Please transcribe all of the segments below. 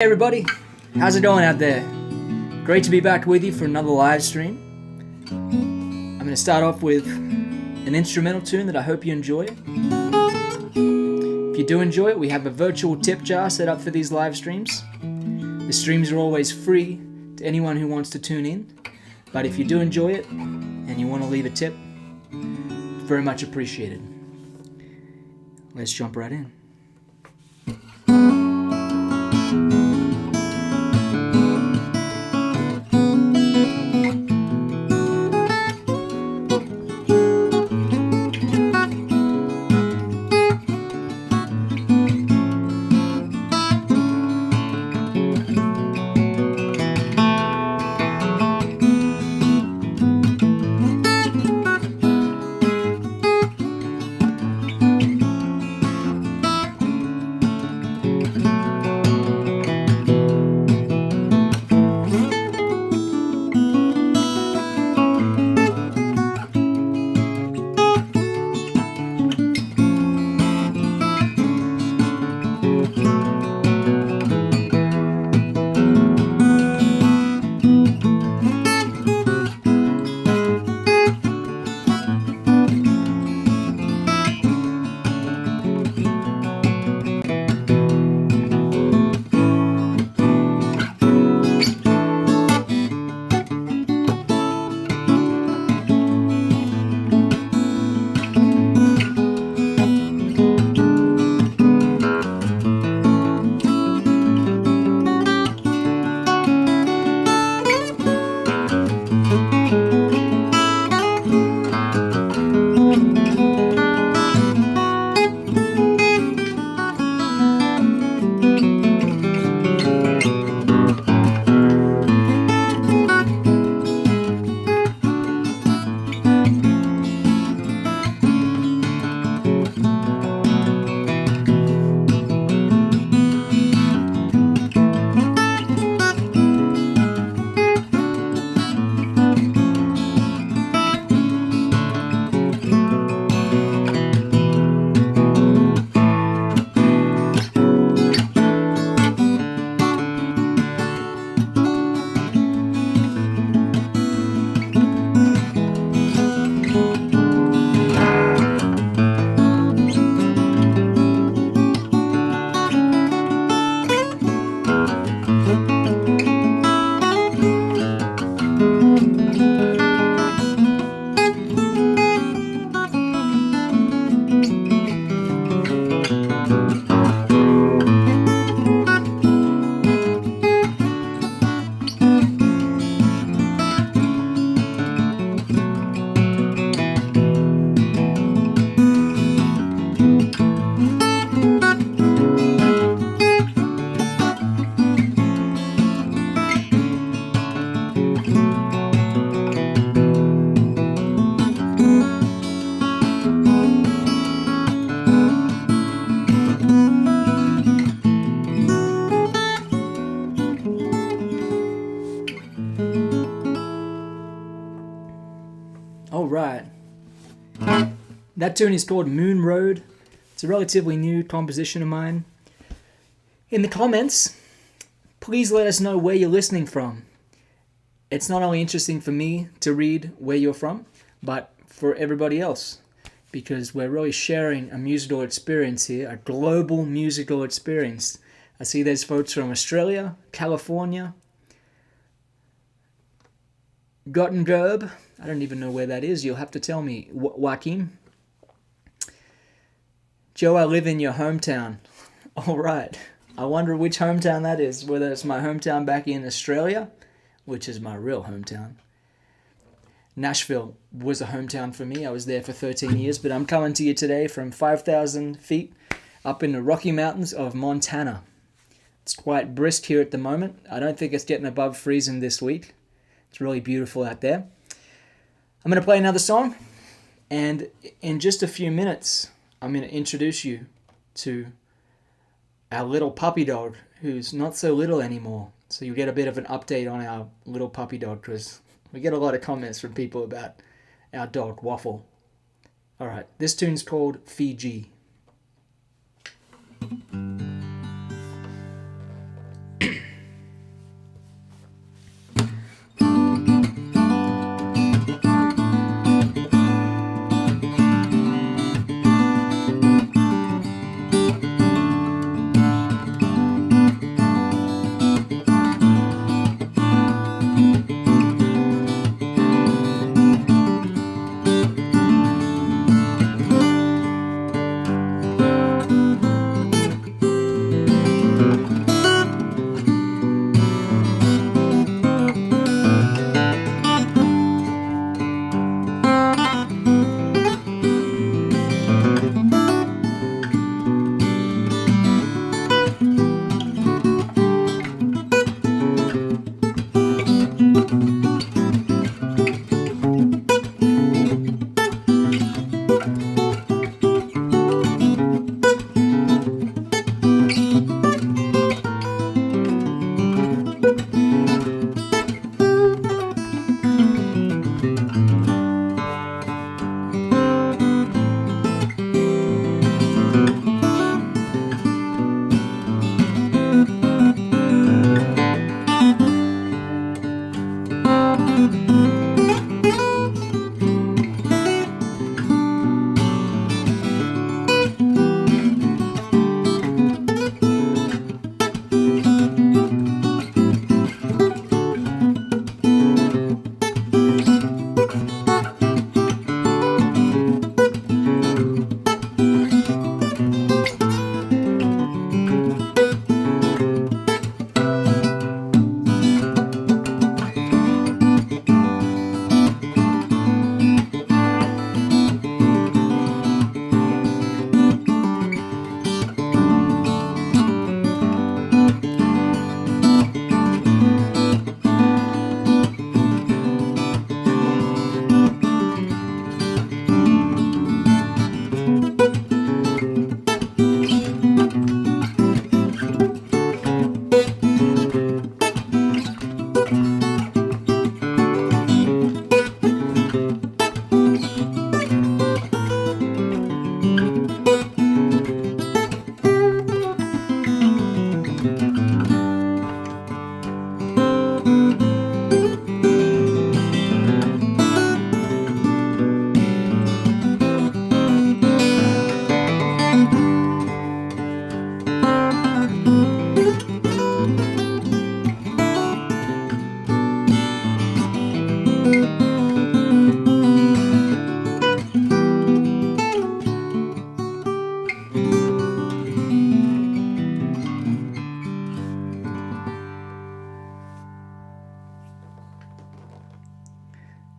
Hey everybody, how's it going out there? Great to be back with you for another live stream. I'm going to start off with an instrumental tune that I hope you enjoy. If you do enjoy it, we have a virtual tip jar set up for these live streams. The streams are always free to anyone who wants to tune in, but if you do enjoy it and you want to leave a tip, it's very much appreciated. Let's jump right in. Alright, that tune is called Moon Road. It's a relatively new composition of mine. In the comments, please let us know where you're listening from. It's not only interesting for me to read where you're from, but for everybody else, because we're really sharing a musical experience here, a global musical experience. I see there's folks from Australia, California, Gothenburg. I don't even know where that is. You'll have to tell me. Joaquin. Joe, I live in your hometown. All right. I wonder which hometown that is. Whether it's my hometown back in Australia, which is my real hometown. Nashville was a hometown for me. I was there for 13 years, but I'm coming to you today from 5,000 feet up in the Rocky Mountains of Montana. It's quite brisk here at the moment. I don't think it's getting above freezing this week. It's really beautiful out there. I'm going to play another song, and in just a few minutes, I'm going to introduce you to our little puppy dog, who's not so little anymore. So you'll get a bit of an update on our little puppy dog, because we get a lot of comments from people about our dog, Waffle. All right, this tune's called Fiji.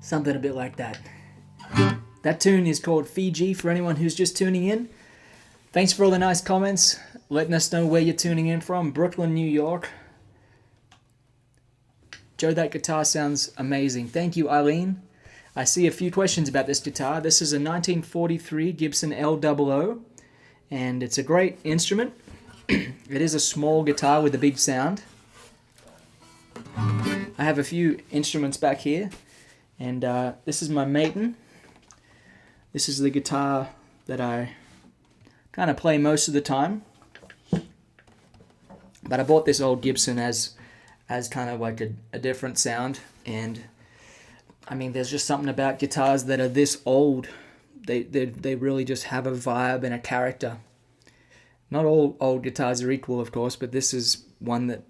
Something a bit like that. That tune is called Fiji for anyone who's just tuning in. Thanks for all the nice comments, letting us know where you're tuning in from. Brooklyn, New York. Joe, that guitar sounds amazing. Thank you, Eileen. I see a few questions about this guitar. This is a 1943 Gibson LOO, and it's a great instrument. It is a small guitar with a big sound. I have a few instruments back here, and this is my Maton. This is the guitar that I kind of play most of the time. But I bought this old Gibson as kind of like a different sound, and I mean, there's just something about guitars that are this old. They really just have a vibe and a character. Not all old guitars are equal, of course, but this is one that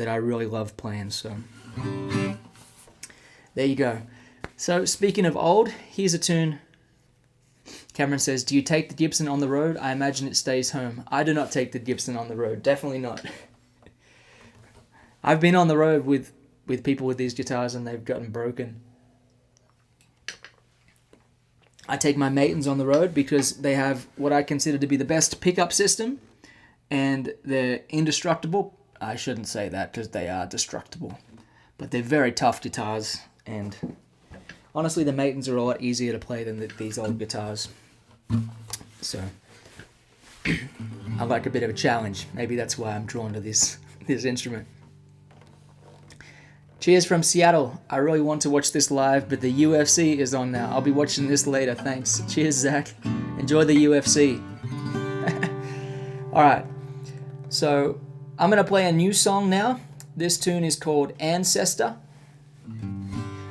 I really love playing. So there you go. So speaking of old, here's a tune. Cameron says, do you take the Gibson on the road? I imagine it stays home. I do not take the Gibson on the road. Definitely not. I've been on the road with people with these guitars and they've gotten broken. I take my Matons on the road because they have what I consider to be the best pickup system, and they're indestructible. I shouldn't say that because they are destructible, but they're very tough guitars, and honestly the Matons are a lot easier to play than these old guitars. So I like a bit of a challenge. Maybe that's why I'm drawn to this instrument. Cheers from Seattle. I really want to watch this live, but the UFC is on now. I'll be watching this later. Thanks. Cheers, Zach. Enjoy the UFC. Alright. So, I'm going to play a new song now. This tune is called Ancestor.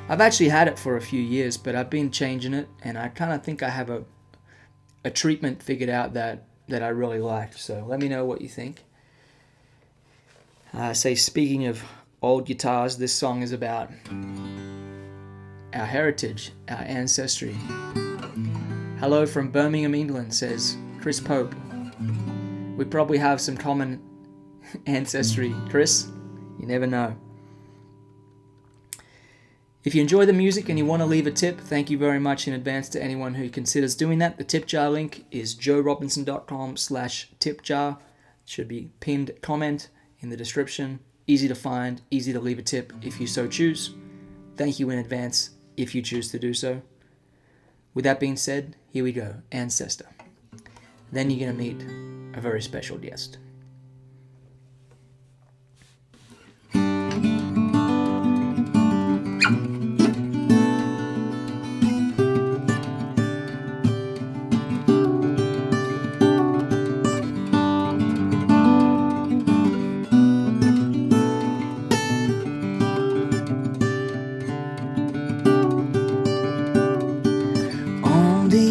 I've actually had it for a few years, but I've been changing it, and I kind of think I have a treatment figured out that I really like. So, let me know what you think. Speaking of old guitars, this song is about our heritage, our ancestry. Hello from Birmingham, England, says Chris Pope. We probably have some common ancestry, Chris. You never know. If you enjoy the music and you want to leave a tip, thank you very much in advance to anyone who considers doing that. The tip jar link is joerobinson.com/tipjar. It should be pinned comment in the description. Easy to find, easy to leave a tip if you so choose. Thank you in advance if you choose to do so. With that being said, here we go, Ancestor. Then you're going to meet a very special guest.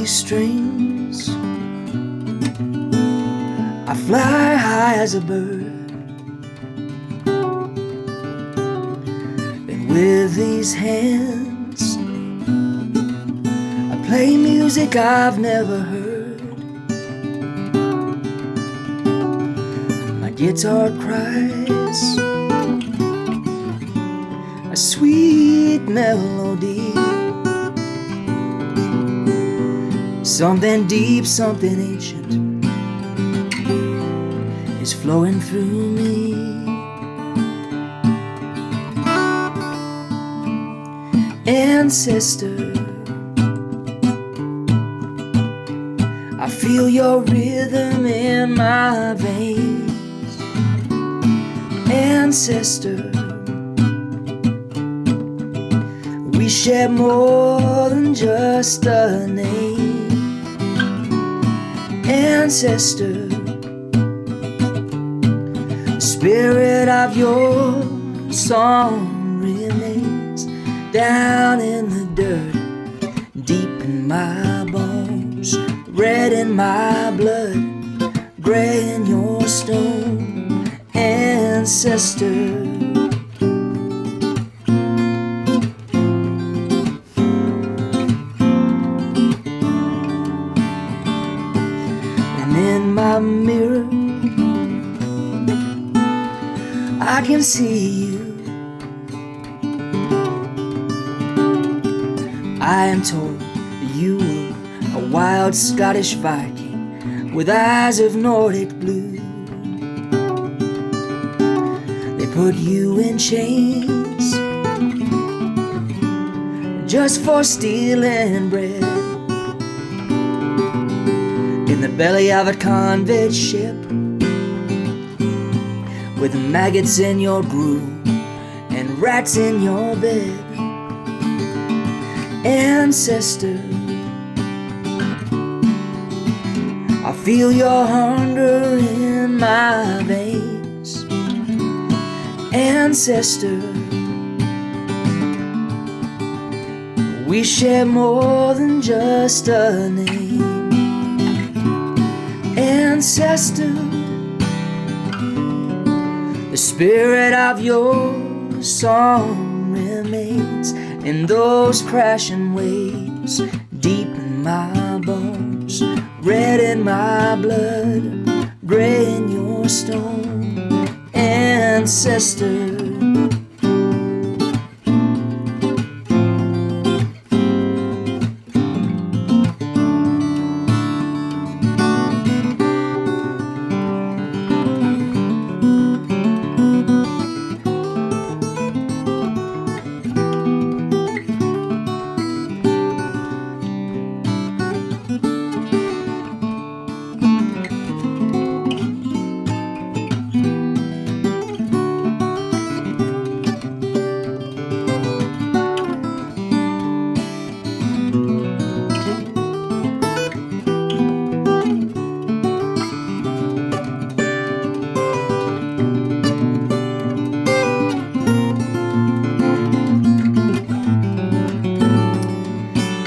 Strings, I fly high as a bird, and with these hands I play music I've never heard. My guitar cries a sweet melody, something deep, something ancient is flowing through me. Ancestor, I feel your rhythm in my veins. Ancestor, we share more than just a name. Ancestor, the spirit of your song remains down in the dirt, deep in my bones, red in my blood, gray in your stone. Ancestor, my mirror I can see you. I am told that you were a wild Scottish Viking with eyes of Nordic blue. They put you in chains just for stealing bread in the belly of a convict ship, with maggots in your brew and rats in your bed. Ancestor, I feel your hunger in my veins. Ancestor, we share more than just a name. Ancestor, the spirit of your song remains in those crashing waves, deep in my bones, red in my blood, gray in your stone. Ancestor,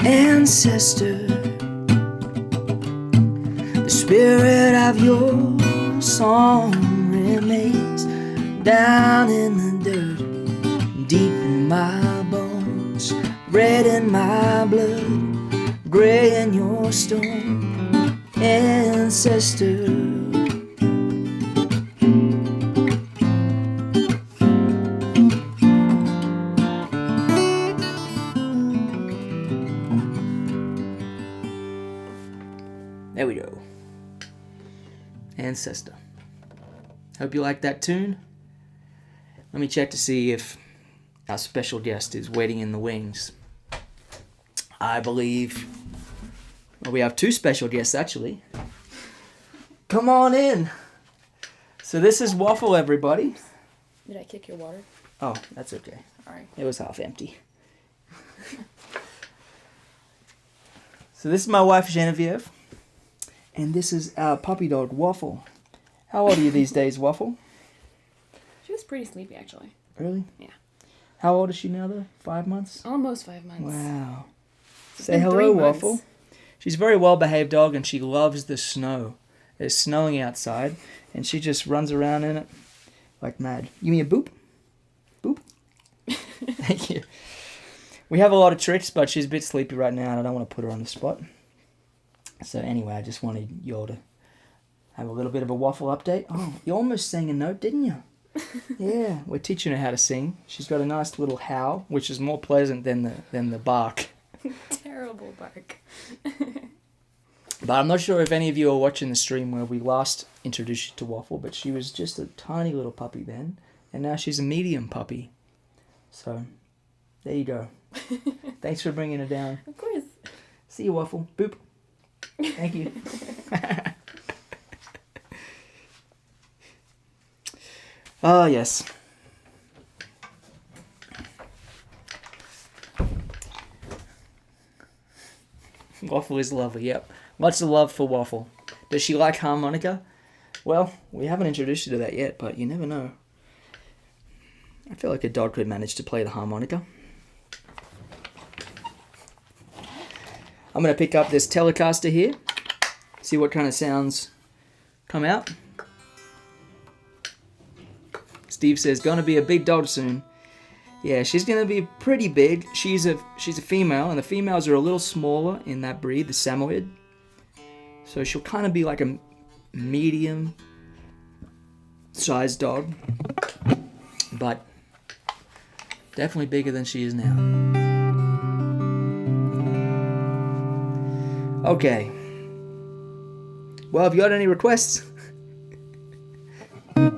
ancestor, the spirit of your song remains down in the dirt, deep in my bones, red in my blood, gray in your stone. Ancestor, there we go. Ancestor. Hope you like that tune. Let me check to see if our special guest is waiting in the wings. I believe we have two special guests actually. Come on in. So this is Waffle, everybody. Did I kick your water? Oh, that's okay. All right. It was half empty. So this is my wife, Genevieve. And this is our puppy dog, Waffle. How old are you these days, Waffle? She was pretty sleepy, actually. Really? Yeah. How old is she now, though? 5 months? Almost 5 months. Wow. It's Say been hello, 3 months. Waffle. She's a very well-behaved dog, and she loves the snow. It's snowing outside, and she just runs around in it like mad. Give me a boop. Boop. Thank you. We have a lot of tricks, but she's a bit sleepy right now, and I don't want to put her on the spot. So anyway, I just wanted y'all to have a little bit of a Waffle update. Oh, you almost sang a note, didn't you? Yeah, we're teaching her how to sing. She's got a nice little howl, which is more pleasant than the bark. Terrible bark. But I'm not sure if any of you are watching the stream where we last introduced you to Waffle, but she was just a tiny little puppy then, and now she's a medium puppy. So, there you go. Thanks for bringing her down. Of course. See you, Waffle. Boop. Thank you. Oh, yes. Waffle is lovely, yep. Lots of love for Waffle. Does she like harmonica? Well, we haven't introduced you to that yet, but you never know. I feel like a dog could manage to play the harmonica. I'm going to pick up this Telecaster here, see what kind of sounds come out. Steve says, gonna be a big dog soon. Yeah, she's gonna be pretty big. She's a female, and the females are a little smaller in that breed, the Samoyed. So she'll kind of be like a medium-sized dog, but definitely bigger than she is now. Okay. Well, have you got any requests? I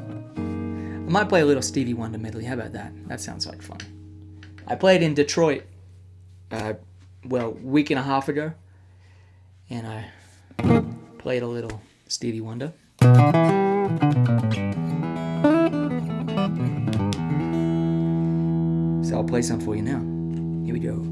might play a little Stevie Wonder medley. How about that? That sounds like fun. I played in Detroit, week and a half ago, and I played a little Stevie Wonder. So I'll play some for you now. Here we go.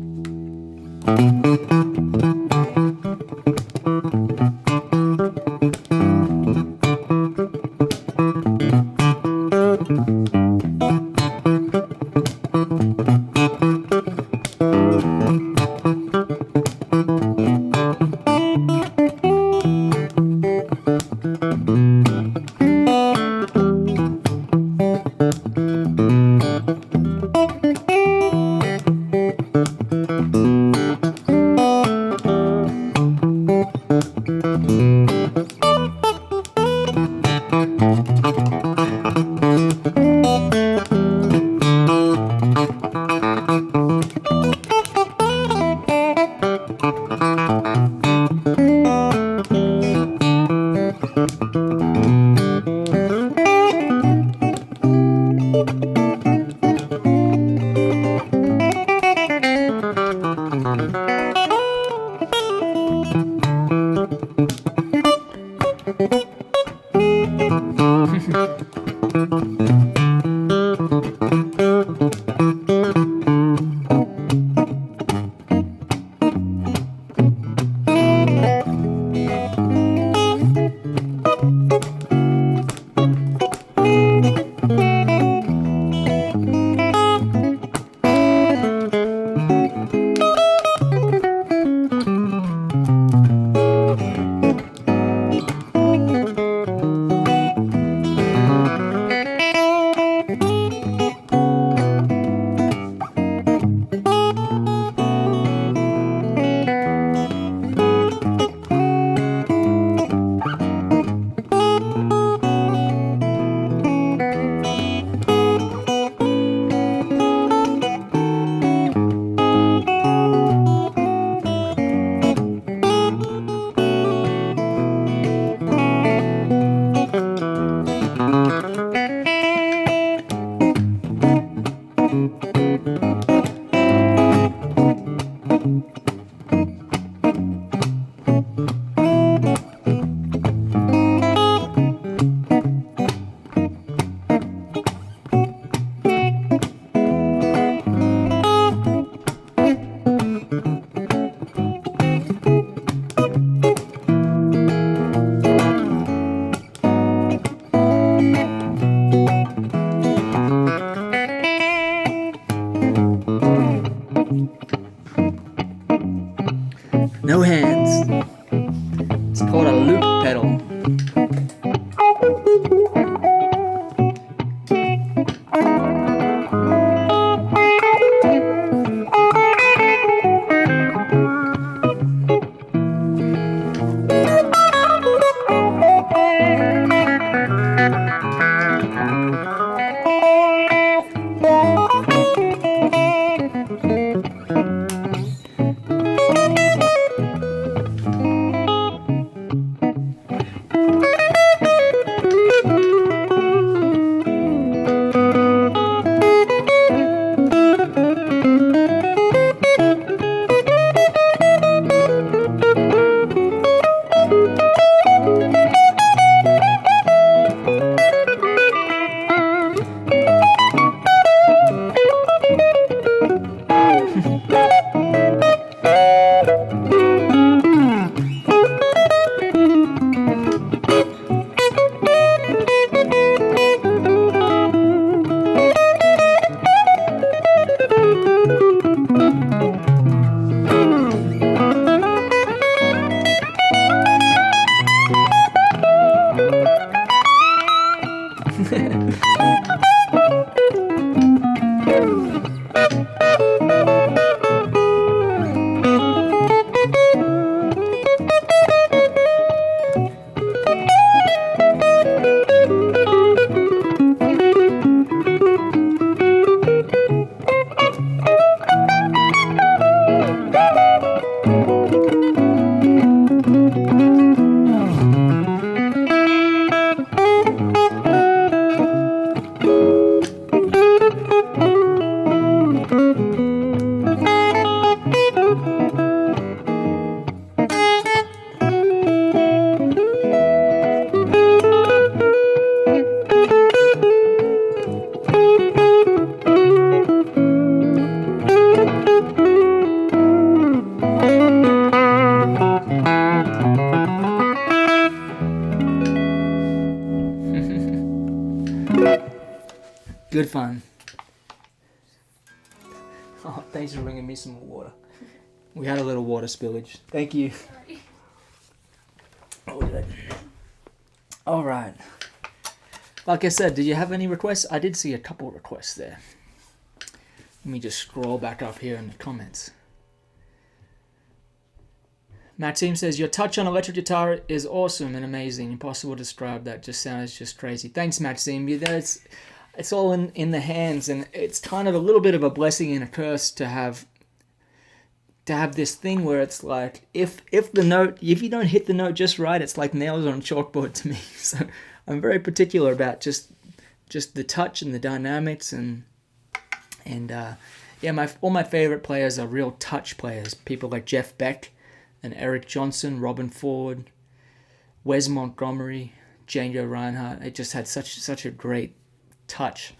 Good fun. Oh, thanks for bringing me some water. We had a little water spillage. Thank you. Sorry. Oh, good. All right. Like I said, did you have any requests? I did see a couple of requests there. Let me just scroll back up here in the comments. Maxime says, your touch on electric guitar is awesome and amazing. Impossible to describe that. Just sounds just crazy. Thanks, Maxime. You know, it's all in the hands, and it's kind of a little bit of a blessing and a curse to have this thing where it's like if you don't hit the note just right, it's like nails on a chalkboard to me. So I'm very particular about just the touch and the dynamics and all my favorite players are real touch players. People like Jeff Beck and Eric Johnson, Robin Ford, Wes Montgomery, Django Reinhardt. It just had such a great touch.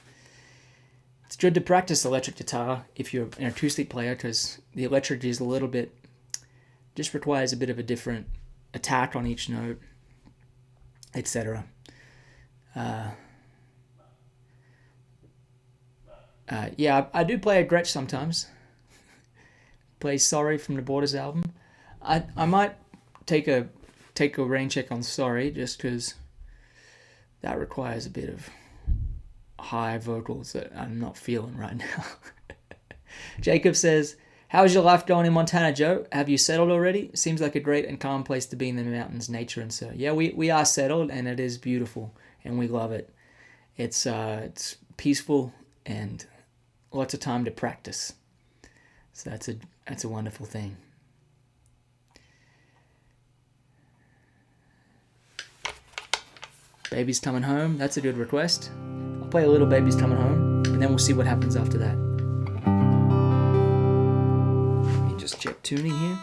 It's good to practice electric guitar if you're an acoustic player, because the electric is just requires a bit of a different attack on each note, etc. I do play a Gretsch sometimes. Play Sorry from the Borders album. I might take a rain check on Sorry, just because that requires a bit of high vocals that I'm not feeling right now. Jacob says, how's your life going in Montana, Joe? Have you settled already? Seems like a great and calm place to be in the mountains, nature, and so. Yeah, we are settled, and it is beautiful, and we love it. It's peaceful and lots of time to practice. So that's a wonderful thing. Baby's Coming Home, that's a good request. I'll play a little Baby's Coming Home, and then we'll see what happens after that. Let me just check tuning here.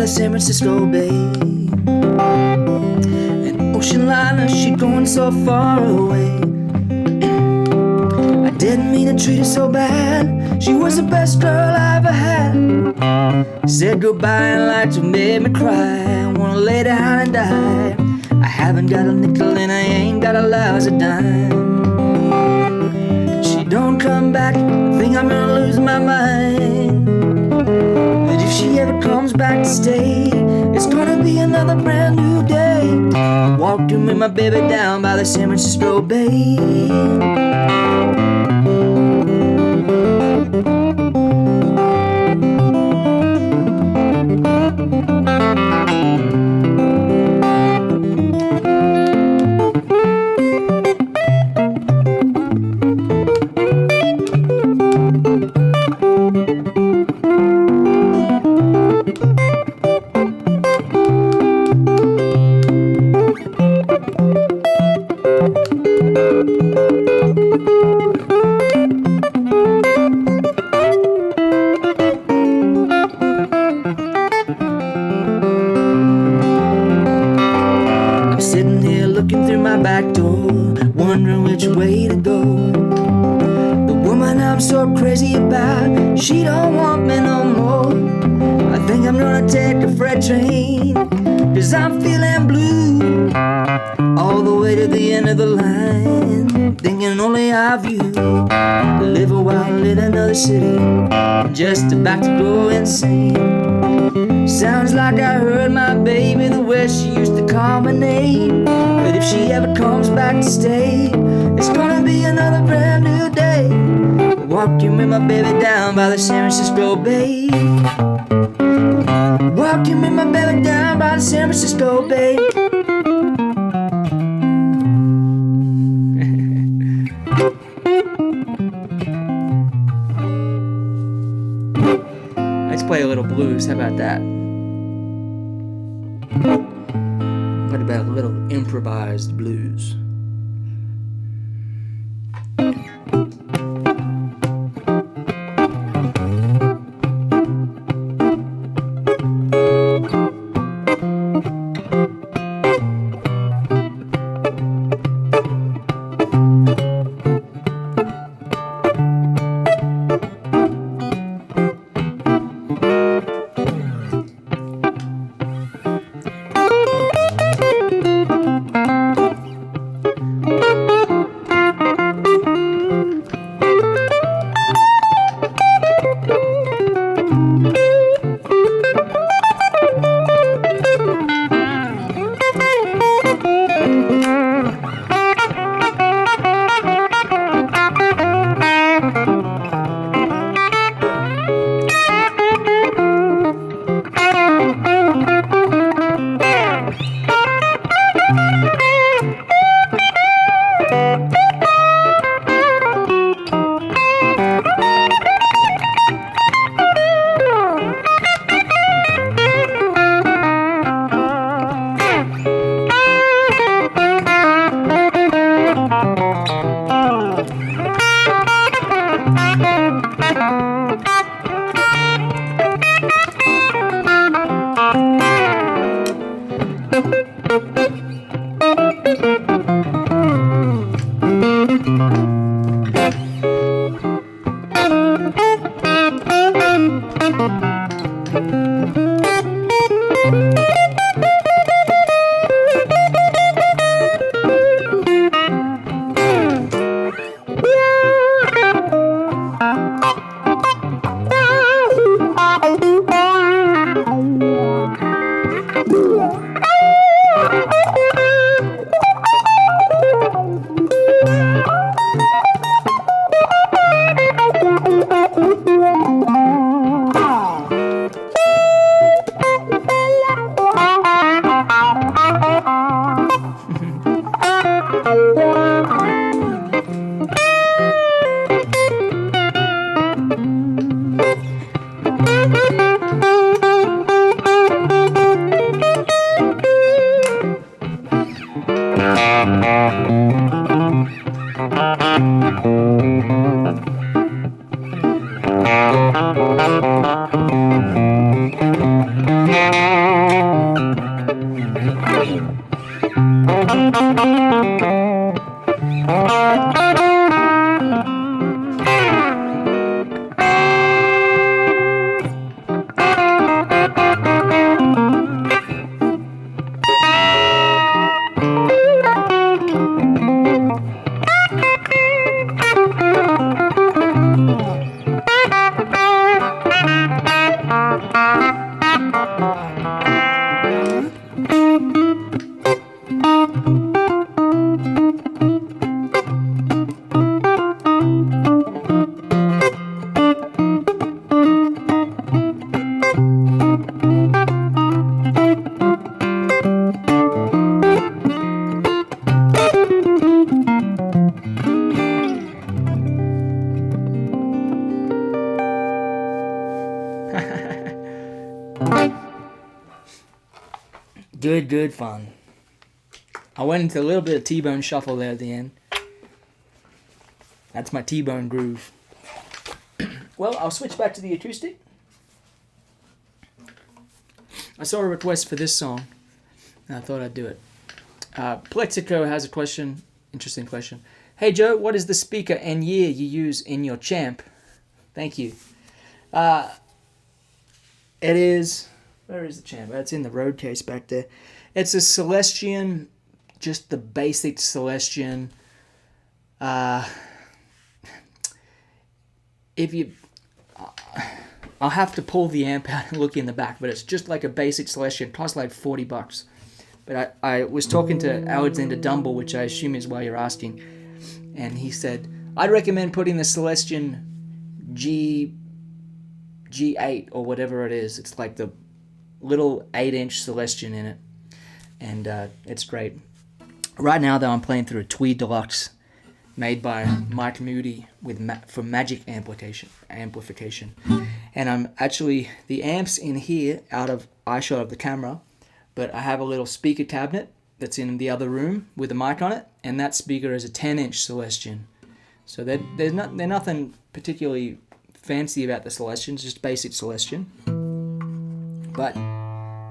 San Francisco Bay. An ocean liner, she going so far away. I didn't mean to treat her so bad. She was the best girl I ever had. Said goodbye and lied to make me cry. I wanna lay down and die. I haven't got a nickel and I ain't got a lousy dime. She don't come back, I think I'm gonna lose my mind. But if she ever comes back to stay, it's gonna be another brand new day. Walking with my baby down by the San Francisco Bay. wondering which way to go. The woman I'm so crazy about, she don't want me no more. I think I'm gonna take a freight train, 'cause I'm feeling blue. All the way to the end of the line, thinking only of you. Live a while in another city, just about to go insane. Sounds like I heard my baby the way she used to call my name. But if she ever comes back to stay, it's gonna be another brand new day. Walking with my baby down by the San Francisco Bay. Walking with my baby down by the San Francisco Bay. Let's play a little blues. How about that? What about a little improvised blues? Good fun. I went into a little bit of T-bone shuffle there at the end. That's my T-bone groove. Well, I'll switch back to the acoustic. I saw a request for this song, and I thought I'd do it. Plexico has a question, interesting question. Hey Joe, what is the speaker and year you use in your champ? Thank you. It is... Where is the champ? It's in the road case back there. It's a Celestion, just the basic Celestion. If you... I'll have to pull the amp out and look in the back, but it's just like a basic Celestion. It costs like $40. But I was talking to Alexander Dumble, which I assume is why you're asking, and he said, I'd recommend putting the Celestion G8 or whatever it is. It's like the little 8-inch Celestion in it, and it's great. Right now, though, I'm playing through a Tweed Deluxe made by Mike Moody for Magic amplification. And I'm actually, the amp's in here out of eyeshot of the camera, but I have a little speaker cabinet that's in the other room with a mic on it, and that speaker is a 10-inch Celestion. So they're nothing particularly fancy about the Celestion, it's just basic Celestion. But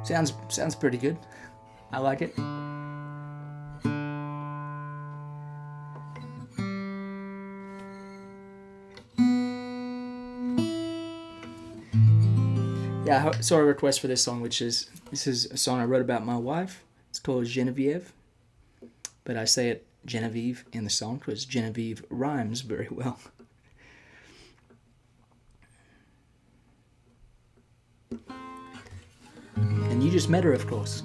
sounds pretty good. I like it. Yeah, I saw a request for this song, this is a song I wrote about my wife. It's called Genevieve, but I say it Genevieve in the song because Genevieve rhymes very well. And you just met her, of course.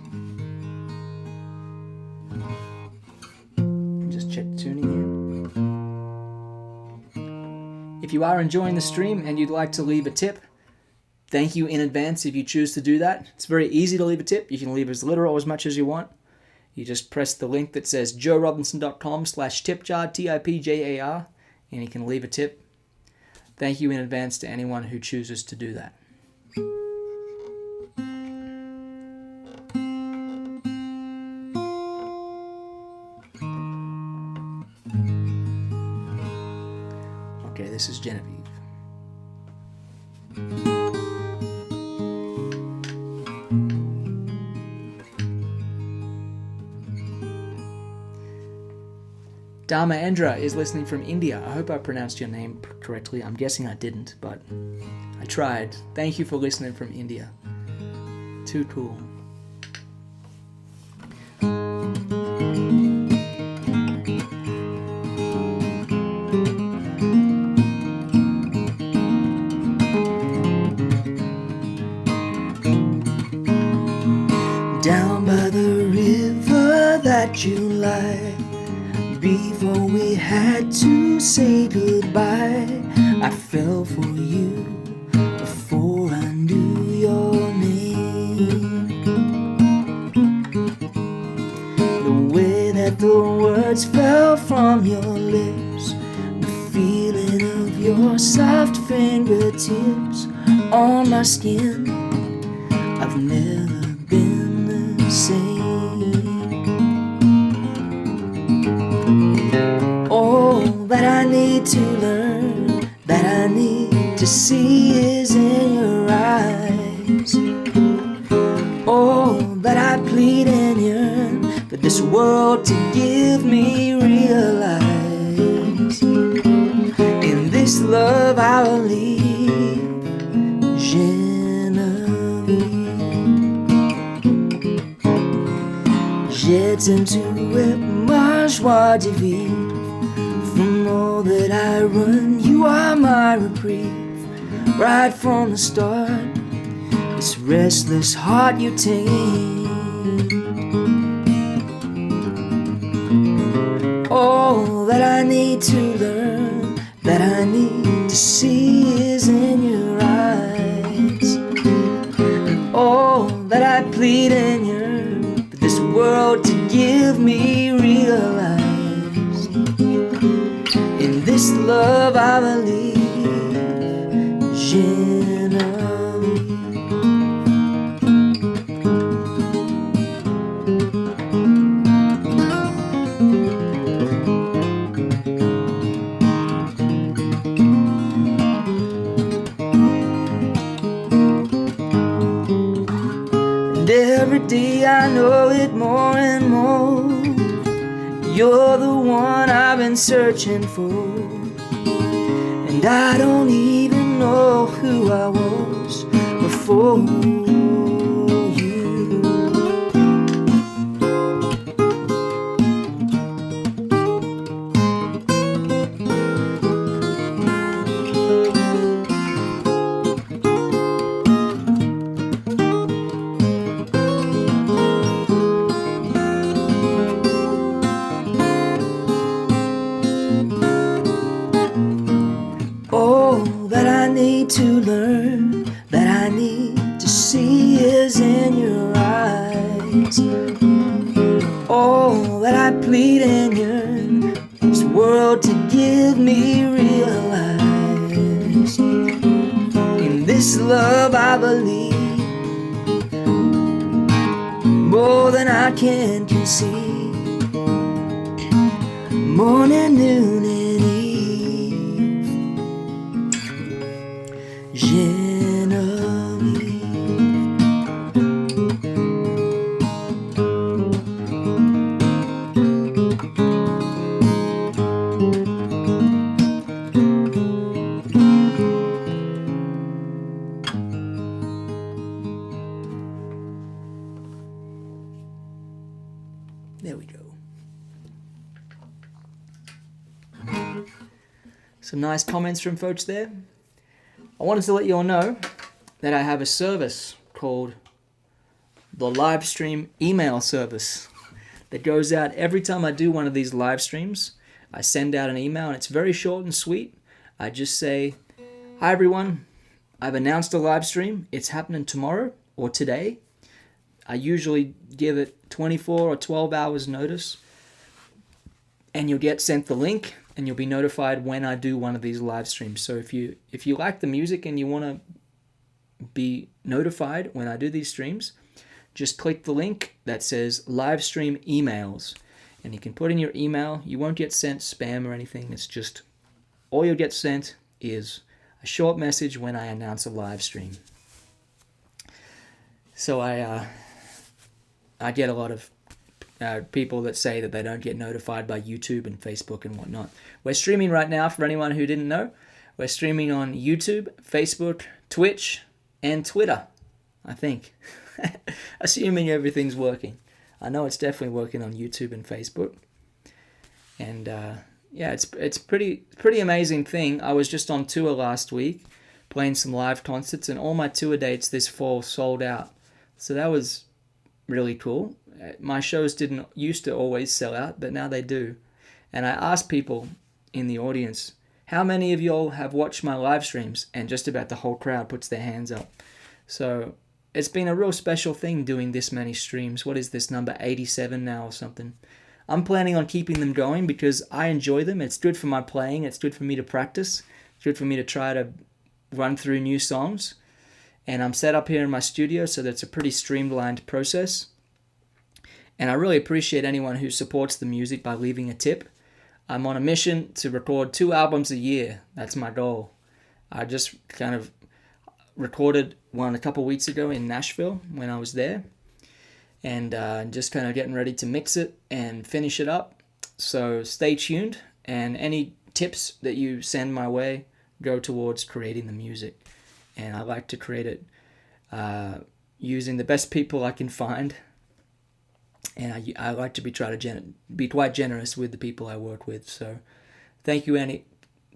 Just check tuning in. If you are enjoying the stream and you'd like to leave a tip, thank you in advance if you choose to do that. It's very easy to leave a tip. You can leave as little or as much as you want. You just press the link that says joerobinson.com/tipjar, TIPJAR, and you can leave a tip. Thank you in advance to anyone who chooses to do that. Okay, this is Genevieve. Dharma Andra is listening from India. I hope I pronounced your name correctly. I'm guessing I didn't, but I tried. Thank you for listening from India. Too cool. Down by the river that you lie, before we had to say goodbye, I fell for you before I knew your name. The way that the words fell from your lips, the feeling of your soft fingertips on my skin, I've never been the same. That I need to learn, that I need to see is in your eyes. Oh, that I plead and yearn for this world to give me realize. In this love I will leave Genevieve. Je t'aime, tu es ma joie de vivre. From all that I run, you are my reprieve. Right from the start, this restless heart you tame. All that I need to learn, that I need to see is in your eyes. And all that I plead and yearn for this world to give me realize. In this love I believe, Genevieve. And every day I know it more and more. You're the one I've been searching for, and I don't even know who I was before you. All that I need to learn, that I need to see is in your eyes. All that I plead and yearn, this world to give me realize. In this love I believe, more than I can conceive. Morning, noon, and eve. Genevieve. There we go. Some nice comments from folks there. I wanted to let you all know that I have a service called the live stream email service that goes out every time I do one of these live streams. I send out an email and it's very short and sweet. I just say, hi everyone, I've announced a live stream. It's happening tomorrow or today. I usually give it 24 or 12 hours notice, and you'll get sent the link and you'll be notified when I do one of these live streams. So if you like the music and you want to be notified when I do these streams, just click the link that says live stream emails, and you can put in your email. You won't get sent spam or anything. It's just, all you'll get sent is a short message when I announce a live stream. So I get a lot of people that say that they don't get notified by YouTube and Facebook and whatnot. We're streaming right now, for anyone who didn't know. We're streaming on YouTube, Facebook, Twitch, and Twitter, I think. Assuming everything's working. I know it's definitely working on YouTube and Facebook. And yeah, it's pretty amazing thing. I was just on tour last week, playing some live concerts, and all my tour dates this fall sold out. So that was really cool. My shows didn't used to always sell out, but now they do. And I asked people in the audience, how many of y'all have watched my live streams? And just about the whole crowd puts their hands up. So it's been a real special thing doing this many streams. What is this, number 87 now or something? I'm planning on keeping them going because I enjoy them. It's good for my playing. It's good for me to practice. It's good for me to try to run through new songs. And I'm set up here in my studio, so that's a pretty streamlined process. And I really appreciate anyone who supports the music by leaving a tip. I'm on a mission to record 2 albums a year. That's my goal. I just kind of recorded one a couple weeks ago in Nashville when I was there. And just kind of getting ready to mix it and finish it up. So stay tuned. And any tips that you send my way go towards creating the music. And I like to create it using the best people I can find. And I like to be quite generous with the people I work with. So thank you in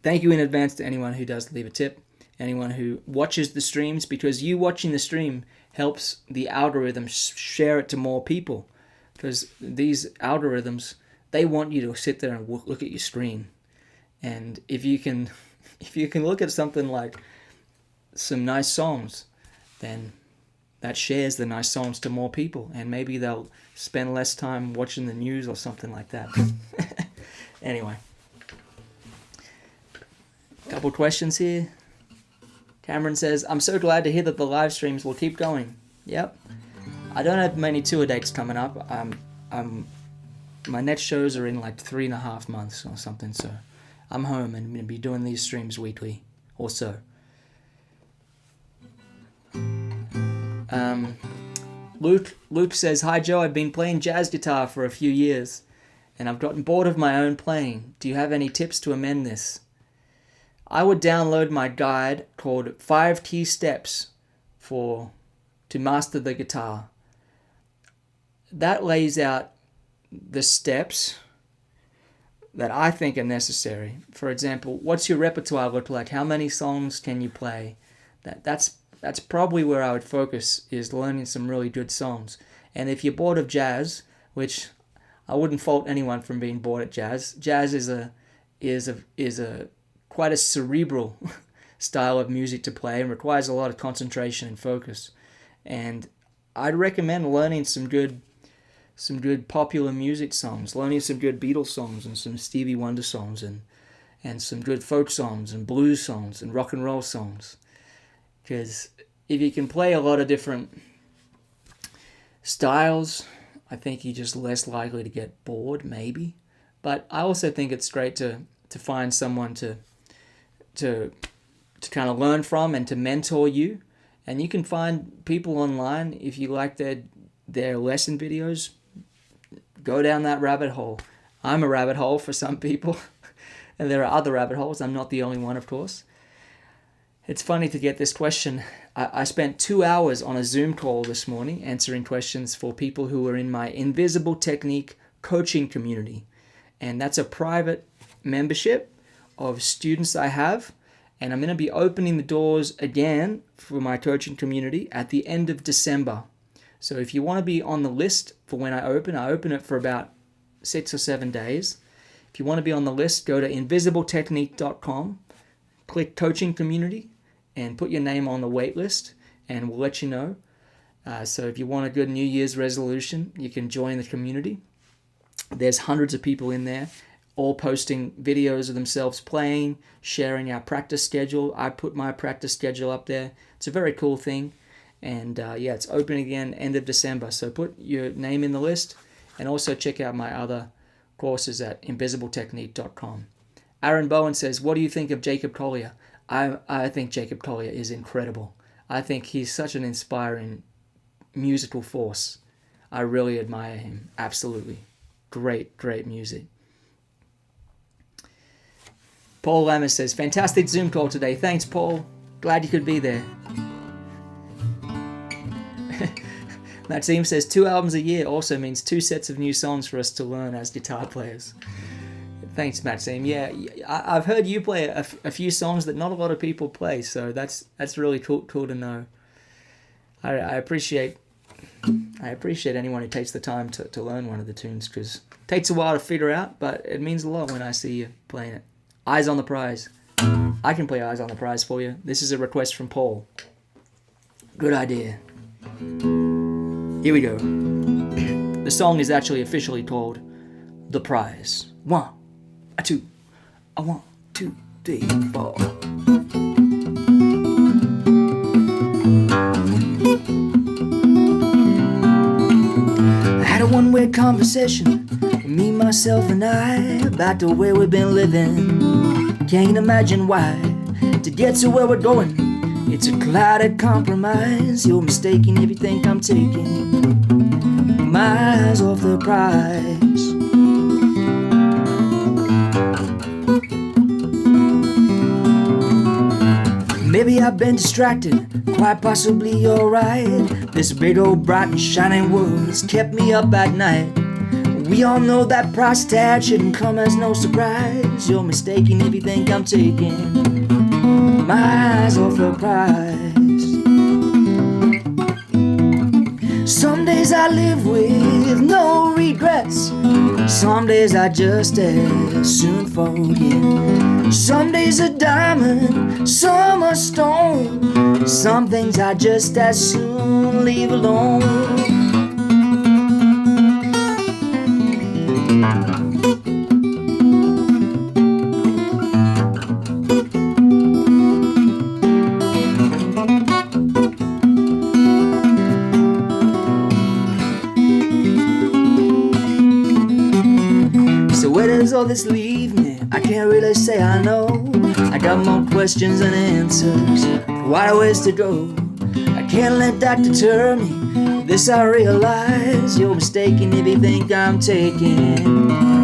advance to anyone who does leave a tip, anyone who watches the streams, because you watching the stream helps the algorithm share it to more people. Because these algorithms, they want you to sit there and look at your screen. And if you can look at something like some nice songs, then that shares the nice songs to more people, and maybe they'll spend less time watching the news or something like that. Anyway, a couple questions here. Cameron says, I'm so glad to hear that the live streams will keep going. Yep. I don't have many tour dates coming up. My next shows are in like 3.5 months or something, so I'm home and I'm going to be doing these streams weekly or so. Luke says, hi Joe, I've been playing jazz guitar for a few years and I've gotten bored of my own playing. Do you have any tips to amend this? I would download my guide called 5 Key Steps to master the guitar. That lays out the steps that I think are necessary. For example, what's your repertoire look like? How many songs can you play? That's probably where I would focus, is learning some really good songs. And if you're bored of jazz, which I wouldn't fault anyone from being bored at jazz. Jazz is a quite a cerebral style of music to play and requires a lot of concentration and focus. And I'd recommend learning some good popular music songs, learning some good Beatles songs and some Stevie Wonder songs and some good folk songs and blues songs and rock and roll songs. Because if you can play a lot of different styles, I think you're just less likely to get bored, maybe. But I also think it's great to find someone to kind of learn from and to mentor you. And you can find people online, if you like their lesson videos, go down that rabbit hole. I'm a rabbit hole for some people, and there are other rabbit holes. I'm not the only one, of course. It's funny to get this question. I spent 2 hours on a Zoom call this morning answering questions for people who are in my Invisible Technique coaching community. And that's a private membership of students I have. And I'm going to be opening the doors again for my coaching community at the end of December. So if you want to be on the list for when I open it for about 6 or 7 days. If you want to be on the list, go to invisibletechnique.com, click coaching community, and put your name on the wait list, and we'll let you know. So if you want a good New Year's resolution, you can join the community. There's hundreds of people in there, all posting videos of themselves playing, sharing our practice schedule. I put my practice schedule up there. It's a very cool thing. And it's open again end of December. So put your name in the list, and also check out my other courses at invisibletechnique.com. Aaron Bowen says, what do you think of Jacob Collier? I think Jacob Collier is incredible. I think he's such an inspiring musical force. I really admire him. Absolutely. Great music. Paul Lammers says, fantastic Zoom call today. Thanks, Paul. Glad you could be there. Maxime says 2 albums a year also means 2 sets of new songs for us to learn as guitar players. Thanks, Maxime. Yeah, I've heard you play a few songs that not a lot of people play, so that's really cool to know. I appreciate anyone who takes the time to learn one of the tunes, because it takes a while to figure out, but it means a lot when I see you playing it. Eyes on the Prize. I can play Eyes on the Prize for you. This is a request from Paul. Good idea. Here we go. The song is actually officially called The Prize. 1, 2, 1, 2, 3, 4. I had a one-way conversation with me, myself, and I about the way we've been living. Can't imagine why. To get to where we're going, it's a clouded compromise. You're mistaken if you think I'm taking my eyes off the prize. Maybe I've been distracted, quite possibly you're right. This big old bright and shining world has kept me up at night. We all know that price tag shouldn't come as no surprise. You're mistaken if you think I'm taking my eyes off the prize. Some days I live with no regrets. Some days I just as soon forget. Some days a diamond, some a stone. Some things I just as soon leave alone. All this leave me, I can't really say I know. I got more questions than answers, quite a ways to go. I can't let that deter me. This I realize, you're mistaken if you think I'm taking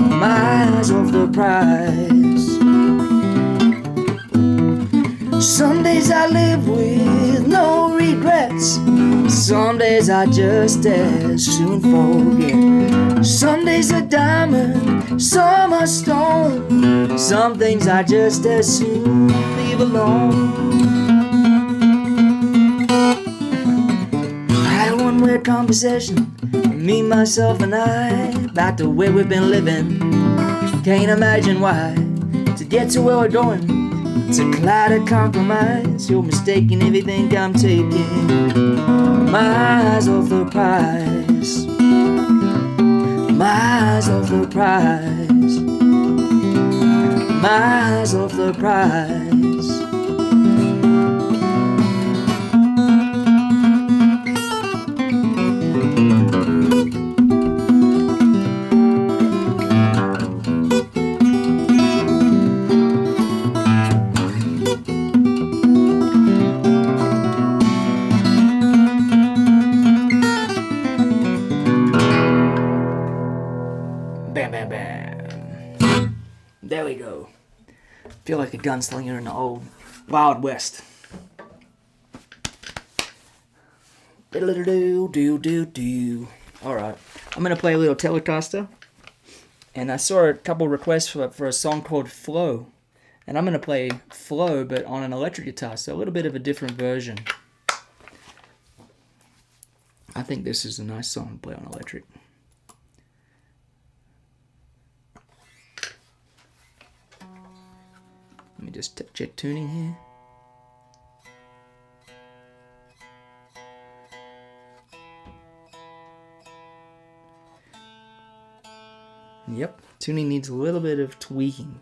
my eyes off the prize. Some days I live with no regrets. Some days I just as soon forget. Some days a diamond, some a stone. Some things I just as soon leave alone. I had a one-way conversation, me, myself, and I, about the way we've been living. Can't imagine why. To get to where we're going, it's a cloud of compromise. You're mistaken if you think I'm taking my eyes off the prize. My eyes off the prize. My eyes off the prize. Bam, bam, bam. There we go. Feel like a gunslinger in the old Wild West. Do. Alright, I'm going to play a little Telecaster. And I saw a couple requests for a song called Flow. And I'm going to play Flow, but on an electric guitar, so a little bit of a different version. I think this is a nice song to play on electric. Let me just check tuning here. Yep, tuning needs a little bit of tweaking.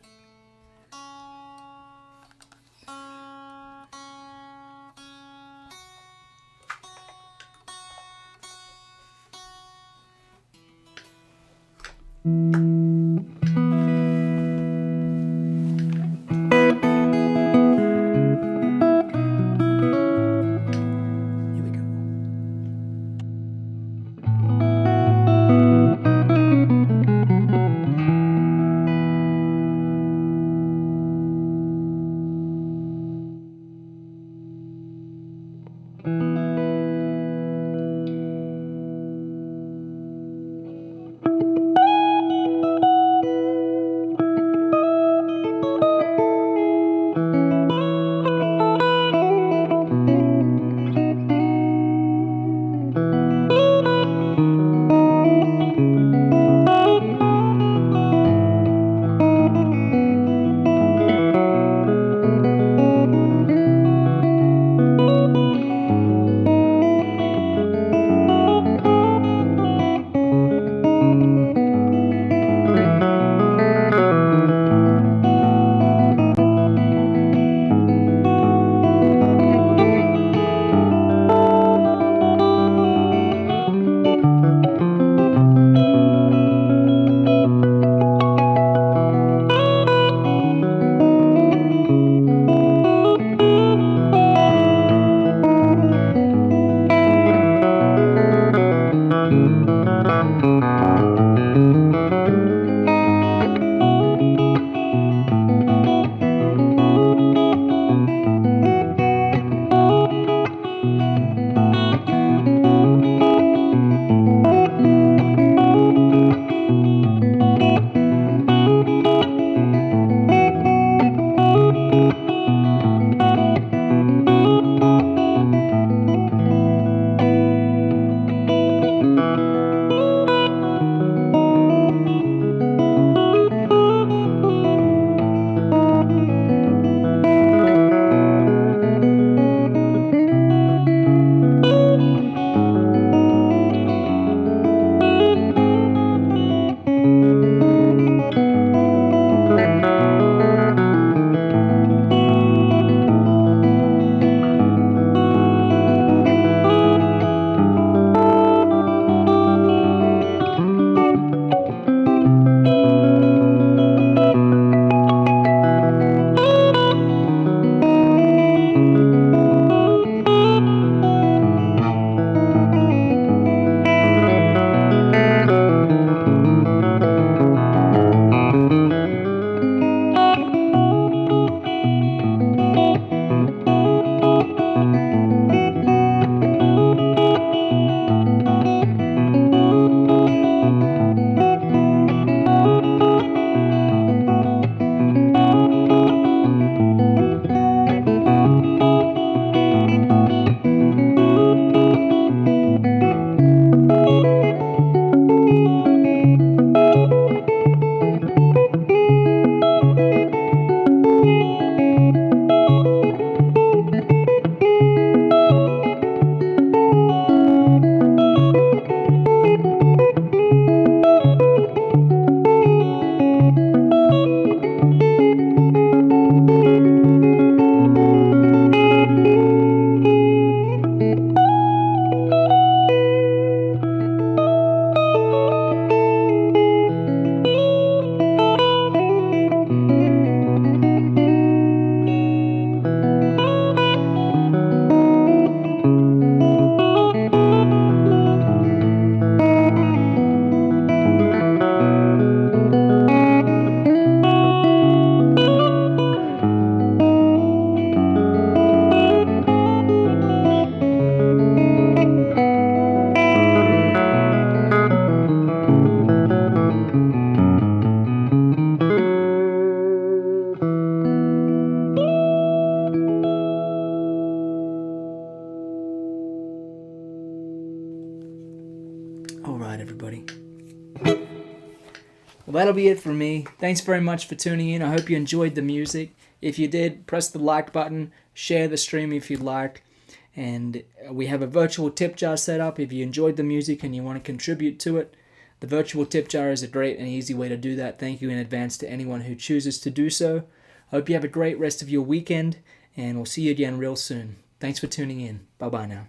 Well, that'll be it for me. Thanks very much for tuning in. I hope you enjoyed the music. If you did, press the like button, share the stream if you'd like. And we have a virtual tip jar set up if you enjoyed the music and you want to contribute to it. The virtual tip jar is a great and easy way to do that. Thank you in advance to anyone who chooses to do so. Hope you have a great rest of your weekend, and we'll see you again real soon. Thanks for tuning in. Bye-bye now.